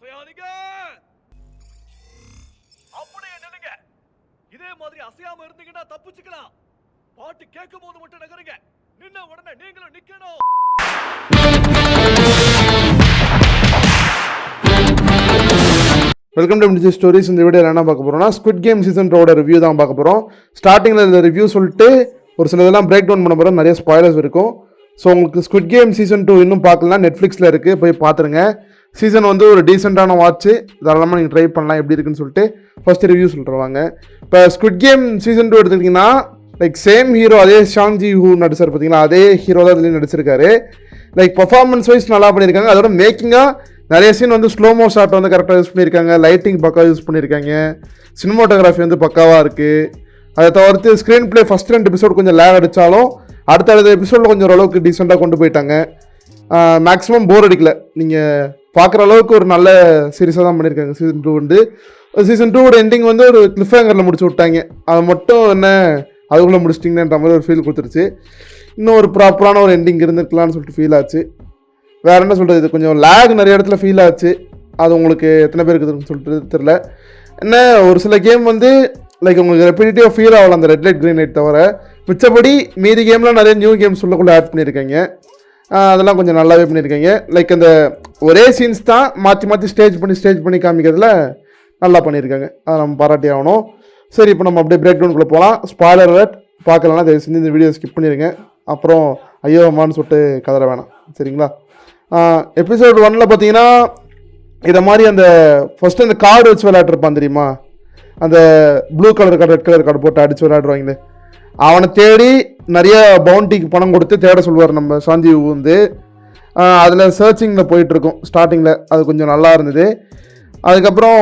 அசையாதீங்க. அப்படியே நில்லுங்க. இதே மாதிரி அசையாம இருந்தீங்கன்னா தப்பிச்சுக்கலாம். பாட்டு கேட்கும் போது மட்டும் நகருங்க. நின்ன உடனே நீங்களும் நிக்கணும். Welcome to music stories. இந்த வீடியோவில் என்ன பார்க்க போகிறோம்னா ஸ்குவிட் கேம் சீசன் 2 ரிவ்யூ தான் பார்க்க போகிறோம். ஸ்டார்டிங்கில் இந்த ரிவ்யூ சொல்லிட்டு ஒரு சில இதெல்லாம் பிரேக் டவுன் பண்ண போகிறோம். நிறைய ஸ்பாய்லர்ஸ் இருக்கும். ஸோ உங்களுக்கு ஸ்குவிட் கேம் சீசன் 2 இன்னும் பார்க்கலாம், நெட்ஃப்ளிக்ஸில் இருக்குது, போய் பார்த்துருங்க. சீசன் வந்து ஒரு டீசெண்டான வாட்ச்சு, தாராளமாக நீங்கள் ட்ரை பண்ணலாம் எப்படி இருக்குன்னு சொல்லிட்டு ஃபஸ்ட்டு ரிவ்யூ சொல்லிடுவாங்க. இப்போ ஸ்குவிட் கேம் சீசன் 2 எடுத்துக்கிட்டிங்கன்னா லைக் சேம் ஹீரோ, அதே ஷாங் ஜி ஹூ நடிச்சார் பார்த்தீங்களா, அதே ஹீரோ தான் இதுலேயும் நடிச்சிருக்காரு. லைக் பர்ஃபார்மன்ஸ் வைஸ் நல்லா பண்ணியிருக்காங்க. அதோட மேக்கிங்காக நிறைய சீன் வந்து ஸ்லோமோ ஷாட் வந்து கரெக்டாக யூஸ் பண்ணியிருக்காங்க, லைட்டிங் பக்காவாக யூஸ் பண்ணியிருக்காங்க, சினிமோட்டோகிராஃபி வந்து பக்காவாக இருக்குது. அதை தவிர்த்து ஸ்க்ரீன் பிளே ஃபஸ்ட் 2 எபிசோட் கொஞ்சம் லேக் அடித்தாலும் அடுத்த எபிசோடில் கொஞ்சம் ஓரளவுக்கு டீசெண்டாக கொண்டு போயிட்டாங்க. மேக்ஸிமம் போர் அடிக்கல, நீங்கள் பார்க்குற அளவுக்கு ஒரு நல்ல சீரியஸாக தான் பண்ணியிருக்காங்க. சீசன் 2 வந்து சீசன் 2 எண்டிங் வந்து ஒரு கிளிஃப் ஹேங்கரில் முடிச்சு விட்டாங்க. அதை மட்டும் என்ன அதுக்குள்ளே முடிச்சிட்டிங்கன்ற மாதிரி ஒரு ஃபீல் கொடுத்துருச்சு. இன்னும் ஒரு ப்ராப்பரான ஒரு எண்டிங் இருந்துருக்கலான்னு சொல்லிட்டு ஃபீல் ஆச்சு. வேறு என்ன சொல்கிறது, இது கொஞ்சம் லேக் நிறைய இடத்துல ஃபீல் ஆச்சு. அது உங்களுக்கு எத்தனை பேர் இருக்குதுன்னு சொல்லிட்டு தெரில. என்ன ஒரு சில கேம் வந்து லைக் உங்களுக்கு ரெப்பிட்டேட்டிவாக ஃபீல் ஆகலாம் அந்த ரெட் லைட் க்ரீன் லைட் தவிர. மிச்சப்படி மீதி கேம்லாம் நிறைய நியூ கேம்ஸ் உள்ளக்குள்ளே ஆட் பண்ணியிருக்காங்க. அதெல்லாம் கொஞ்சம் நல்லாவே பண்ணியிருக்காங்க. லைக் அந்த ஒரே சீன்ஸ் தான் மாற்றி மாற்றி ஸ்டேஜ் பண்ணி காமிக்கிறதுல நல்லா பண்ணியிருக்காங்க. அதை நம்ம பாராட்டி ஆகணும். சரி, இப்போ நம்ம அப்படியே பிரேக் டவுனுக்குள்ளே போகலாம். ஸ்பாய்லர் அலர்ட் பார்க்கலன்னா தயவு செஞ்சு இந்த வீடியோ ஸ்கிப் பண்ணிடுங்க. அப்புறம் ஐயோ அம்மான்னு சொல்லிட்டு கதற வேணாம், சரிங்களா? எபிசோட் 1ல் பார்த்தீங்கன்னா இதை மாதிரி அந்த ஃபஸ்ட்டு அந்த கார்டு வச்சு விளையாட்டுருப்பான் தெரியுமா, அந்த blue colour card red colour card போட்டு அடித்து விளையாடுவாங்களே, அவனை தேடி நிறைய பவுண்டிக்கு பணம் கொடுத்து தேட சொல்லுவார் நம்ம சாஞ்சீவ் வந்து. அதில் சர்ச்சிங்கில் போயிட்டுருக்கோம் ஸ்டார்டிங்கில். அது கொஞ்சம் நல்லா இருந்தது. அதுக்கப்புறம்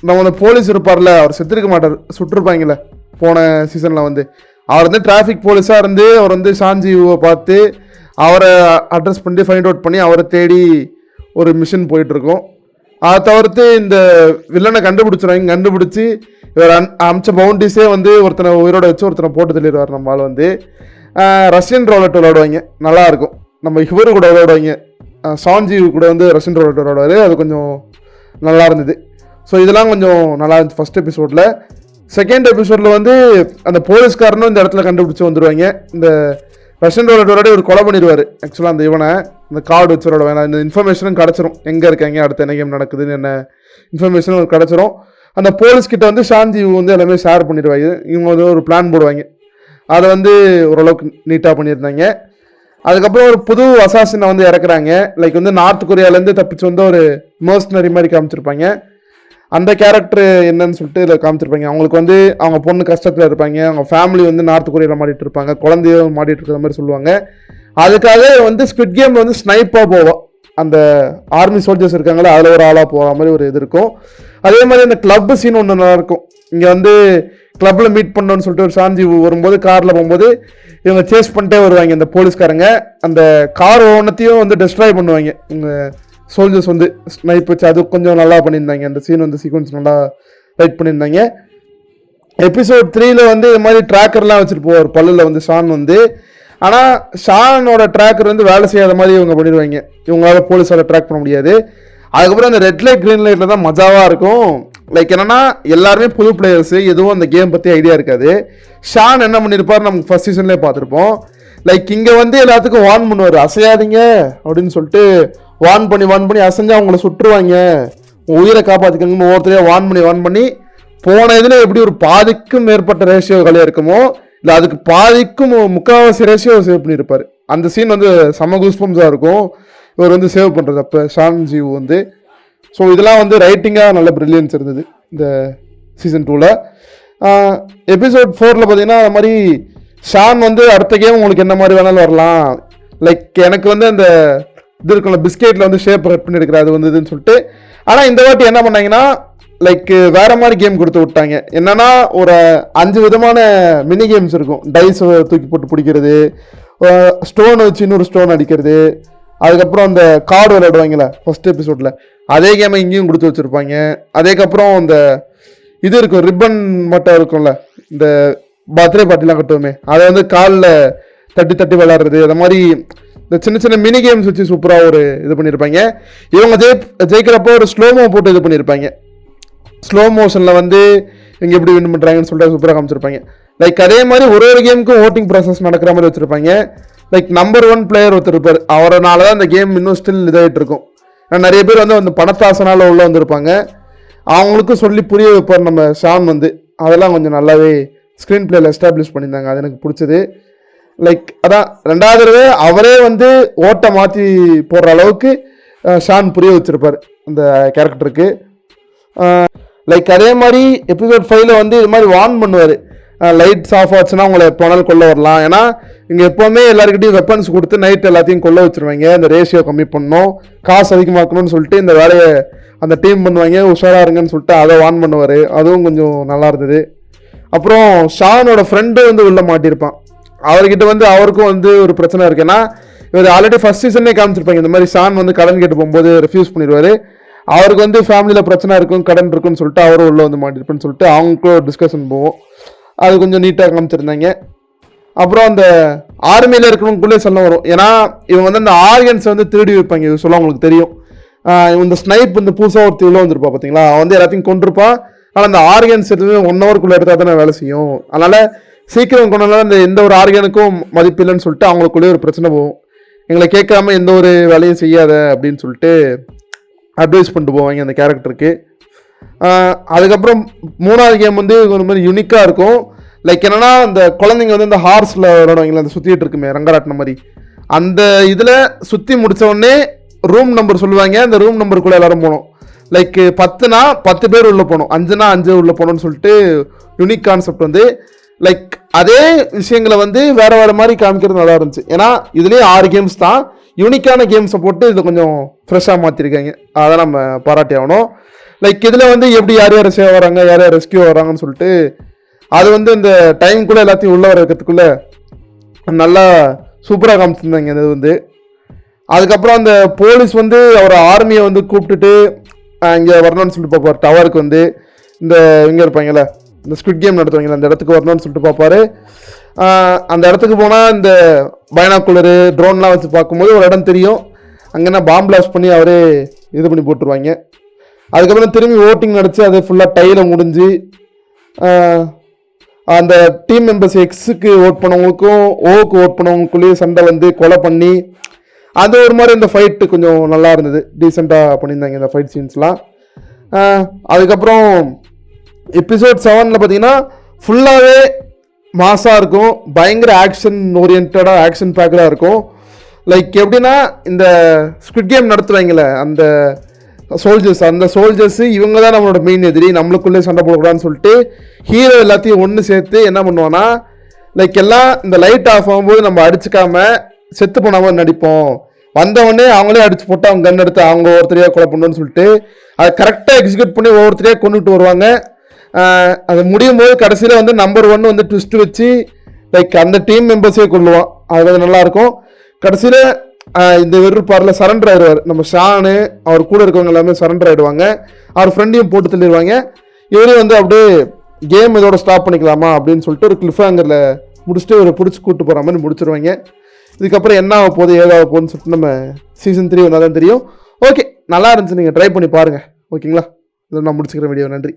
நம்ம போலீஸ் இருப்பார்ல, அவர் செத்துருக்க மாட்டார், சுட்டிருப்பாங்களே போன சீசனில் வந்து. அவர் வந்து டிராஃபிக் போலீஸாக இருந்து அவர் வந்து சாஞ்சீவை பார்த்து அவரை அட்ரஸ் பண்ணி ஃபைண்ட் அவுட் பண்ணி அவரை தேடி ஒரு மிஷன் போயிட்டுருக்கோம். அதை தவிர்த்து இந்த வில்லனை கண்டுபிடிச்சி இவர் அமிச்ச பவுண்டிஸே வந்து ஒருத்தனை உயிரோட வச்சு ஒருத்தனை போட்டு தள்ளிடுவார். நம்ம ஆள் வந்து ரஷ்யன் ரோலட் விளையாடுவாங்க, நல்லாயிருக்கும். நம்ம இவரு கூட விளையாடுவாங்க, சாஞ்சீவ் கூட வந்து ரஷ்யன் ரோலட் விளையாடுவார். அது கொஞ்சம் நல்லா இருந்தது. ஸோ இதெல்லாம் கொஞ்சம் நல்லா இருந்துச்சு ஃபஸ்ட் எபிசோடில். செகண்ட் எபிசோடில் வந்து அந்த போலீஸ்காரனும் இந்த இடத்துல கண்டுபிடிச்சி வந்துடுவாங்க. இந்த ரஷ்யன் ரோலட்டோட ஒரு கொலை பண்ணிடுவார் ஆக்சுவலாக அந்த இவனை, இந்த கார்டு வச்சோட வேணாம். இந்த இன்ஃபர்மேஷனும் கிடச்சிரும், எங்கே இருக்காங்க, அடுத்த என்ன கேம் நடக்குதுன்னு என்ன இன்ஃபர்மேஷனும் கிடச்சிரும். அந்த போலீஸ்கிட்ட வந்து ஷாஞ்சீவ் வந்து எல்லாமே ஷேர் பண்ணிடுவாங்க. இவங்க வந்து ஒரு பிளான் போடுவாங்க. அதை வந்து ஓரளவுக்கு நீட்டாக பண்ணியிருந்தாங்க. அதுக்கப்புறம் ஒரு புது அசாசினை வந்து இறக்குறாங்க. லைக் வந்து நார்த் கொரியாலேருந்து தப்பிச்சு வந்து ஒரு மர்சனரி மாதிரி காமிச்சிருப்பாங்க. அந்த கேரக்டர் என்னன்னு சொல்லிட்டு இதில் காமிச்சிருப்பாங்க. அவங்களுக்கு வந்து அவங்க பொண்ணு கஷ்டத்தில் இருப்பாங்க, அவங்க ஃபேமிலி வந்து நார்த் கொரியாவில் மாட்டிகிட்டு இருப்பாங்க, குழந்தையும் மாட்டிகிட்டு இருக்கிற மாதிரி சொல்லுவாங்க. அதுக்காக வந்து ஸ்குவிட் கேமில் வந்து ஸ்னைப்பாக போவோம். அந்த ஆர்மி சோல்ஜர்ஸ் இருக்காங்களே, அதில் ஒரு ஆளாக போகிற மாதிரி ஒரு இது இருக்கும். அதே மாதிரி அந்த கிளப் சீன் ஒன்று நல்லா இருக்கும். இங்கே வந்து கிளப்பில் மீட் பண்ணணும்னு சொல்லிட்டு ஒரு சாஞ்சி வரும்போது காரில் போகும்போது இவங்க சேஸ் பண்ணிட்டே வருவாங்க இந்த போலீஸ்காரங்க. அந்த கார் ஒவ்வொன்றத்தையும் வந்து டெஸ்ட்ராய் பண்ணுவாங்க இவங்க சோல்ஜர்ஸ் வந்து ஸ்னைப் வச்சு. அது கொஞ்சம் நல்லா பண்ணியிருந்தாங்க. அந்த சீன் வந்து சீக்வன்ஸ் நல்லா ரைட் பண்ணியிருந்தாங்க. எபிசோட் 3ல் வந்து இது மாதிரி ட்ராக்கர்லாம் வச்சுட்டு போவார் பல்லில் வந்து ஷான் வந்து. ஆனால் ஷானோட ட்ராக்கர் வந்து வேலை செய்யாத மாதிரி இவங்க பண்ணிடுவாங்க. இவங்களால போலீஸால் ட்ராக் பண்ண முடியாது. அதுக்கப்புறம் அந்த ரெட் லைட் க்ரீன் லைட்டில் தான் மஜாவாக இருக்கும். லைக் என்னென்னா எல்லாருமே புது பிளேயர்ஸு, எதுவும் அந்த கேம் பற்றி ஐடியா இருக்காது. ஷான் என்ன பண்ணியிருப்பார் நமக்கு ஃபஸ்ட் சீசன்லேயே பார்த்துருப்போம். லைக் இங்கே வந்து எல்லாத்துக்கும் வார்ன் பண்ணுவார், அசையாதீங்க அப்படின்னு சொல்லிட்டு வார்ன் பண்ணி அசைஞ்சு அவங்கள சுட்டுருவாங்க, உயிரை காப்பாற்றிக்கங்கன்னு ஒவ்வொருத்தரையும் வார்ன் பண்ணி போன இதில் எப்படி ஒரு பாதிக்கும் மேற்பட்ட ரேஷியோ கலையாக இருக்குமோ, இல்லை அதுக்கு பாதிக்கும் முக்கால்வாசி ரேஷியோ சேவ் பண்ணியிருப்பார். அந்த சீன் வந்து செம்ம கூஸ்பம்ஸாக இருக்கும் இவர் வந்து சேவ் பண்ணுறது அப்போ ஷான்ஜீவ் வந்து. ஸோ இதெல்லாம் வந்து ரைட்டிங்காக நல்ல ப்ரில்லியன்ஸ் இருந்தது இந்த சீசன் 2ல். எபிசோட் 4ல் பார்த்தீங்கன்னா அது மாதிரி ஷான் வந்து அடுத்த கேம் உங்களுக்கு என்ன மாதிரி வேணாலும் வரலாம். லைக் எனக்கு வந்து அந்த இது இருக்குல்ல பிஸ்கெட்டில் வந்து ஷேப் கட் பண்ணி எடுக்கிற அது வந்ததுன்னு சொல்லிட்டு. ஆனால் இந்த வாட்டி என்ன பண்ணாங்கன்னா லைக் வேறு மாதிரி கேம் கொடுத்து விட்டாங்க. என்னென்னா ஒரு 5 விதமான மினி கேம்ஸ் இருக்கும். டைஸ் தூக்கி போட்டு பிடிக்கிறது, ஸ்டோன் வச்சு இன்னொரு ஸ்டோன் அடிக்கிறது, அதுக்கப்புறம் அந்த கார்டு விளையாடுவாங்களே ஃபஸ்ட் எபிசோடில் அதே கேமை இங்கேயும் கொடுத்து வச்சுருப்பாங்க. அதுக்கப்புறம் அந்த இது இருக்கும், ரிப்பன் மட்டும் இருக்கும்ல, இந்த பர்த்டே பார்ட்டிலாம் கட்டுவோமே, அதை வந்து காலில் தட்டி விளையாடுறது, அது மாதிரி இந்த சின்ன சின்ன மினி கேம்ஸ் வச்சு சூப்பராக ஒரு இது பண்ணியிருப்பாங்க. இவங்க ஜெயிக்கிறப்போ ஒரு ஸ்லோமோ போட்டு இது பண்ணியிருப்பாங்க. ஸ்லோ மோஷனில் வந்து இங்கே எப்படி வின் பண்ணுறாங்கன்னு சொல்லிட்டு சூப்பராக காமிச்சிருப்பாங்க. லைக் அதே மாதிரி ஒரு கேமுக்கும் ஓட்டிங் ப்ராசஸ் நடக்கிற மாதிரி வச்சுருப்பாங்க. லைக் நம்பர் 1 பிளேயர் ஒருத்தர் இருப்பார். அவரனால தான் இந்த கேம் இன்னும் ஸ்டில் இதாகிட்டு இருக்கும். நிறைய பேர் வந்து அந்த பணத்தாசனால் உள்ளே வந்திருப்பாங்க. அவங்களுக்கும் சொல்லி புரிய வைப்பார் நம்ம ஷான் வந்து. அதெல்லாம் கொஞ்சம் நல்லாவே ஸ்க்ரீன் பிளேயில் எஸ்டாப்ளிஷ் பண்ணியிருந்தாங்க. அது எனக்கு பிடிச்சது. லைக் அதான் 2வது தடவை அவரே வந்து ஓட்டை மாற்றி போடுற அளவுக்கு ஷான் புரிய வச்சுருப்பார் அந்த கேரக்டருக்கு. லைக் அதே மாதிரி எபிசோட் 5ல் வந்து இது மாதிரி வார்ன் பண்ணுவார். லைட்ஸ் ஆஃப் ஆச்சுன்னா உங்களை எப்போ வேணாலும் கொல்ல வரலாம். ஏன்னா இங்கே எப்போவுமே எல்லாருக்கிட்டையும் வெப்பன்ஸ் கொடுத்து நைட் எல்லாத்தையும் கொல்ல வச்சுருவாங்க. இந்த ரேஷியோ கம்மி பண்ணணும், காசு அதிகமாக்கணும்னு சொல்லிட்டு இந்த வேலையை அந்த டீம் பண்ணுவாங்க. உஷாராக இருங்கன்னு சொல்லிட்டு அதை வார்ன் பண்ணுவார். அதுவும் கொஞ்சம் நல்லா இருந்தது. அப்புறம் ஷானோட ஃப்ரெண்டு வந்து உள்ள மாட்டியிருப்பான். அவர்கிட்ட வந்து அவருக்கும் வந்து ஒரு பிரச்சனை இருக்குது. ஏன்னா இவர் ஆல்ரெடி ஃபர்ஸ்ட் சீசனே காமிச்சிருப்பாங்க. இந்த மாதிரி ஷான் வந்து கடன் கேட்டு போகும்போது ரெஃப்யூஸ் பண்ணிடுவார். அவருக்கு வந்து ஃபேமிலியில் பிரச்சனை இருக்கும், கடன் இருக்குன்னு சொல்லிட்டு அவரும் உள்ளே வந்து மாட்டிருப்பேன்னு சொல்லிட்டு அவங்களுக்கும் டிஸ்கஷன் போவோம். அது கொஞ்சம் நீட்டாக காமிச்சிருந்தாங்க. அப்புறம் அந்த ஆர்மியில் இருக்கிறவங்களுக்குள்ளே சொல்ல வரும். ஏன்னா இவங்க வந்து அந்த ஆர்கன்ஸை வந்து திருடி வைப்பாங்க. இது சொல்ல அவங்களுக்கு தெரியும். இந்த ஸ்னைப் இந்த புதுசாக ஒருத்தி உள்ள வந்துருப்பா பார்த்தீங்களா, அவன் வந்து எல்லாத்தையும் கொண்டிருப்பான். ஆனால் அந்த ஆர்கன்ஸ் எதுவுமே 1 ஹவருக்குள்ளே எடுத்தால் தானே வேலை செய்யும். அதனால் சீக்கிரம் கொண்டாலும் இந்த எந்த ஒரு ஆர்கனுக்கும் மதிப்பு இல்லைன்னு சொல்லிட்டு அவங்களுக்குள்ளேயே ஒரு பிரச்சனை போகும். எங்களை கேட்காம எந்த ஒரு வேலையும் செய்யாத அப்படின்னு சொல்லிட்டு அட்வைஸ் பண்ணிட்டு போவாங்க அந்த கேரக்டருக்கு. அதுக்கப்புறம் 3வது கேம் வந்து ஒரு மாதிரி யூனிக்காக இருக்கும். லைக் என்னன்னா இந்த குழந்தைங்க வந்து இந்த ஹார்ஸில் விளையாடுவாங்களா, அந்த சுற்றிட்டு இருக்குமே ரங்கராட்டின மாதிரி, அந்த இதில் சுற்றி முடித்த உடனே ரூம் நம்பர் சொல்லுவாங்க. அந்த ரூம் நம்பருக்குள்ளே எல்லாரும் போகணும். லைக் 10னா 10 பேர் உள்ளே போகணும், 5னா 5 உள்ளே போகணும்னு சொல்லிட்டு யூனிக் கான்செப்ட் வந்து. லைக் அதே விஷயங்களை வந்து வேறு வேறு மாதிரி காமிக்கிறது நல்லா இருந்துச்சு. ஏன்னா இதுலேயே 6 கேம்ஸ் தான், யூனிக்கான கேம்ஸை போட்டு இதை கொஞ்சம் ஃப்ரெஷ்ஷாக மாற்றிருக்காங்க. அதை நம்ம பாராட்டி ஆகணும். லைக் இதில் வந்து எப்படி யார் யார் சேவ் வராங்க, யார் யார் ரெஸ்கியூ வராங்கன்னு சொல்லிட்டு அது வந்து இந்த டைம்குள்ளே எல்லாத்தையும் உள்ளே வர வைக்கிறதுக்குள்ளே நல்லா சூப்பராக காமிச்சிருந்தாங்க. அது வந்து அதுக்கப்புறம் அந்த போலீஸ் வந்து அவர் ஆர்மியை வந்து கூப்பிட்டுட்டு இங்கே வரணும்னு சொல்லிட்டு பார்ப்பார். டவருக்கு வந்து இந்த இங்கே இருப்பாங்கல்ல, இந்த ஸ்குவிட் கேம் நடத்துவாங்களே, அந்த இடத்துக்கு வரணும்னு சொல்லிட்டு பார்ப்பாரு. அந்த இடத்துக்கு போனால் இந்த பைனாக்குலரு ட்ரோன்லாம் வச்சு பார்க்கும்போது ஒரு இடம் தெரியும். அங்கேனா பாம்பு பிளாஸ்ட் பண்ணி அவரே இது பண்ணி போட்டுருவாங்க. அதுக்கப்புறம் திரும்பி ஓட்டிங் நடச்சு அது ஃபுல்லாக டையில் முடிஞ்சு அந்த டீம் மெம்பர்ஸ் எக்ஸுக்கு ஓட் பண்ணவங்களுக்கும் ஓவுக்கு ஓட் பண்ணவங்களுக்குள்ளேயே சண்டை வந்து கொலை பண்ணி அது ஒரு மாதிரி இந்த ஃபைட்டு கொஞ்சம் நல்லா இருந்தது. டீசெண்டாக பண்ணியிருந்தாங்க இந்த ஃபைட் சீன்ஸ்லாம். அதுக்கப்புறம் எபிசோட் 7ல் பார்த்தீங்கன்னா ஃபுல்லாகவே மாஸாக இருக்கும். பயங்கர ஆக்ஷன் ஓரியன்டாக ஆக்ஷன் பேக்கடாக இருக்கும். லைக் எப்படின்னா இந்த ஸ்குவிட் கேம் நடத்துவாங்களே அந்த சோல்ஜர்ஸ், அந்த சோல்ஜர்ஸு இவங்க தான் நம்மளோட மெயின் எதிரி, நம்மளுக்குள்ளே சண்டை போடக்கூடாதுன்னு சொல்லிட்டு ஹீரோ எல்லாத்தையும் ஒன்று சேர்த்து என்ன பண்ணுவான்னா லைக் எல்லாம் இந்த லைட் ஆஃப் ஆகும்போது நம்ம அடிச்சுக்காம செத்து போனாமல் நடிப்போம், வந்தவொடனே அவங்களே அடிச்சு போட்டு அவங்க கன் எடுத்து அவங்க ஒவ்வொருத்தரையாக கொலை பண்ணணும்னு சொல்லிட்டு அதை கரெக்டாக எக்ஸிக்யூட் பண்ணி ஒவ்வொருத்தரையாக கொண்டுட்டு வருவாங்க. அது முடியும் போது கடைசியில் வந்து நம்பர் 1 வந்து ட்விஸ்ட் வச்சு லைக் அந்த டீம் மெம்பர்ஸே கொள்ளுவான். அது வந்து நல்லாயிருக்கும். கடைசியில் இந்த வெறுப்பாரில் சரண்டர் ஆயிடுவார். நம்ம ஷானு அவர் கூட இருக்கவங்க எல்லாமே சரண்டர் ஆகிடுவாங்க. அவர் ஃப்ரெண்டையும் போட்டு தள்ளிடுவாங்க. இவரையும் வந்து அப்படியே கேம் இதோட ஸ்டாப் பண்ணிக்கலாமா அப்படின்னு சொல்லிட்டு ஒரு கிளிஃப் ஹேங்கரில் முடிச்சுட்டு ஒரு பிடிச்சி கூப்பிட்டு போகிற மாதிரி முடிச்சிருவாங்க. இதுக்கப்புறம் என்ன ஆக போகுது ஏதாக போகுதுன்னு சொல்லிட்டு நம்ம சீசன் 3 வந்தால் தான் தெரியும். ஓகே, நல்லா இருந்துச்சு, நீங்கள் ட்ரை பண்ணி பாருங்கள். ஓகேங்களா, இதை நான் முடிச்சுக்கிறேன் வீடியோ. நன்றி.